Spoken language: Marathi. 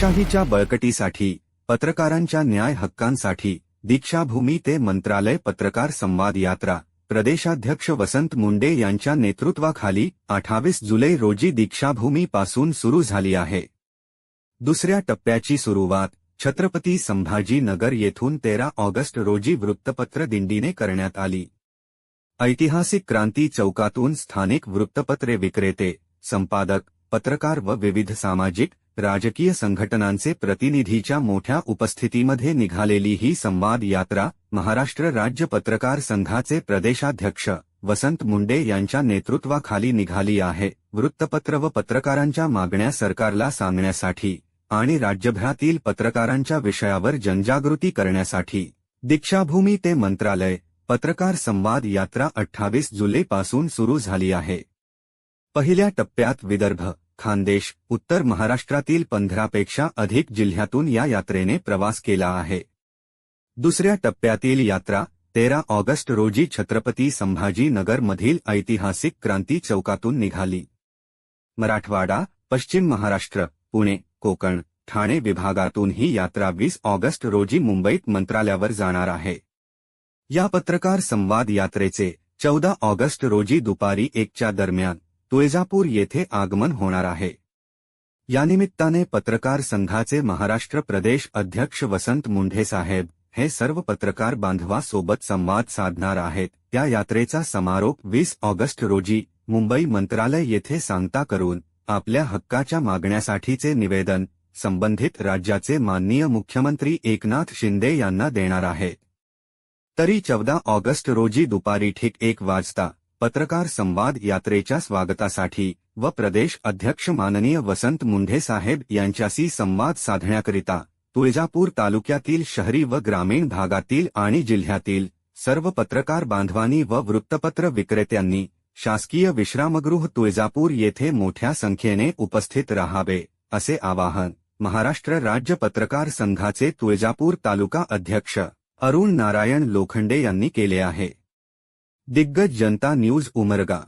लोकशाहीच्या बळकटीसाठी, पत्रकारांच्या न्याय हक्कांसाठी दीक्षाभूमी ते मंत्रालय पत्रकार संवाद यात्रा प्रदेशाध्यक्ष वसंत मुंडे यांच्या नेतृत्वाखाली 28 जुलै रोजी दीक्षाभूमी पासून सुरू झाली आहे। दुसऱ्या टप्प्याची सुरुवात छत्रपती संभाजी नगर येथून 13 ऑगस्ट रोजी वृत्तपत्र दिंडीने करण्यात आली। ऐतिहासिक क्रांती चौकातून स्थानिक वृत्तपत्रे विक्रेते, संपादक, पत्रकार व विविध सामाजिक राजकीय संघटनांचे प्रतिनिधीच्या मोठ्या उपस्थितीमध्ये निघालेली ही संवाद यात्रा महाराष्ट्र राज्य पत्रकार संघाचे प्रदेशाध्यक्ष वसंत मुंडे यांच्या नेतृत्वाखाली निघाली आहे। वृत्तपत्र व पत्रकारांच्या मागण्या सरकारला सांगण्यासाठी आणि राज्यभरातील पत्रकारांच्या विषयावर जनजागृती करण्यासाठी दीक्षाभूमी ते मंत्रालय पत्रकार संवाद यात्रा 28 जुलैपासून सुरू झाली आहे। पहिल्या टप्प्यात विदर्भ, खानदेश, उत्तर महाराष्ट्रातील 15 पेक्षा अधिक जिल्ह्यातून या यात्रेने प्रवास केला आहे। दुसऱ्या टप्प्यातील यात्रा 13 ऑगस्ट रोजी छत्रपती संभाजी नगरमधील ऐतिहासिक क्रांती चौकातून निघाली। मराठवाडा, पश्चिम महाराष्ट्र, पुणे, कोकण, ठाणे विभागातून ही यात्रा 20 ऑगस्ट रोजी मुंबईत मंत्रालयावर जाणार आहे। या पत्रकार संवाद यात्रेचे 14 ऑगस्ट रोजी दुपारी 1च्या दरम्यान तुळजापूर येथे आगमन होणार आहे। यानिमित्ताने पत्रकार संघाचे महाराष्ट्र प्रदेश अध्यक्ष वसंत मुंढे साहेब हे सर्व पत्रकार बांधवांसोबत संवाद साधणार आहेत। त्या यात्रेचा समारोप 20 ऑगस्ट रोजी मुंबई मंत्रालय येथे सांगता करून आपल्या हक्काच्या मागण्यासाठीचे निवेदन संबंधित राज्याचे माननीय मुख्यमंत्री एकनाथ शिंदे यांना देणार आहे। तरी 14 ऑगस्ट रोजी दुपारी ठीक 1 वाजता पत्रकार संवाद यात्रेच्या स्वागतासाठी व प्रदेश अध्यक्ष माननीय वसंत मुंढे साहेब यांच्याशी संवाद साधण्याकरिता तुळजापूर तालुक्यातील शहरी व ग्रामीण भागातील आणि जिल्ह्यातील सर्व पत्रकार बांधवांनी व वृत्तपत्र विक्रेत्यांनी शासकीय विश्रामगृह तुळजापूर येथे मोठ्या संख्येने उपस्थित राहावे असे आवाहन महाराष्ट्र राज्य पत्रकार संघाचे तुळजापूर तालुका अध्यक्ष अरुण नारायण लोखंडे यांनी केले आहे। दिग्गज जनता न्यूज उमरगा।